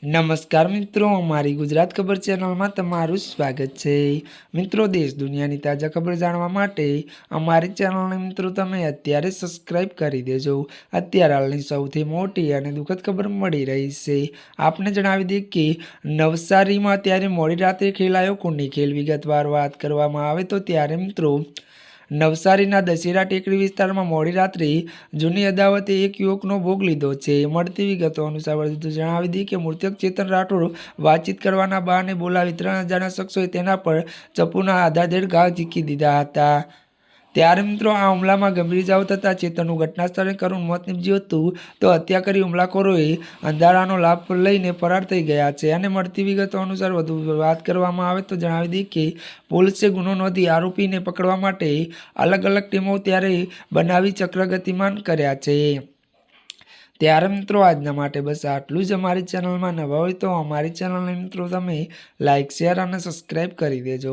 નમસ્કાર મિત્રો, અમારી ગુજરાત ખબર ચેનલમાં તમારું સ્વાગત છે। મિત્રો, દેશ દુનિયાની તાજા ખબર જાણવા માટે અમારી ચેનલને મિત્રો તમે અત્યારે સબસ્ક્રાઇબ કરી દેજો। અત્યારે હાલની સૌથી મોટી અને દુઃખદ ખબર મળી રહી છે। આપને જણાવી દઈએ કે નવસારીમાં અત્યારે મોડી રાત્રે ખેલાયો કુંડી ખેલ। વિગતવાર વાત કરવામાં આવે તો ત્યારે મિત્રો નવસારીના દશેરા ટેકરી વિસ્તારમાં મોડી રાત્રે જૂની અદાવતે એક યુવકનો ભોગ લીધો છે। મળતી વિગતો અનુસાર વધુ જણાવી દઈએ કે મૃતક ચેતન રાઠોડ વાતચીત કરવાના બહાને બોલાવી 3 અજાણ્યા શખ્સોએ તેના પર ચપ્પુના આધાધેડ ઘા ઝીકી દીધા હતા। ત્યારે મિત્રો આ હુમલામાં ગંભીર ઇજાઓ થતાં ચેતનનું ઘટના સ્થળે કરુણ મોત નીપજ્યું હતું। તો હત્યા કરી હુમલાખોરોએ અંધારાનો લાભ લઈને ફરાર થઈ ગયા છે। અને મળતી વિગતો અનુસાર વધુ વાત કરવામાં આવે તો જણાવી દઈએ કે પોલીસે ગુનો નોંધી આરોપીને પકડવા માટે અલગ અલગ ટીમો ત્યારે બનાવી ચક્ર ગતિમાન કર્યા છે। ત્યારે મિત્રો આજના માટે બસ આટલું જ। અમારી ચેનલમાં નવા હોય તો અમારી ચેનલને મિત્રો તમે લાઇક, શેર અને સબસ્ક્રાઈબ કરી દેજો।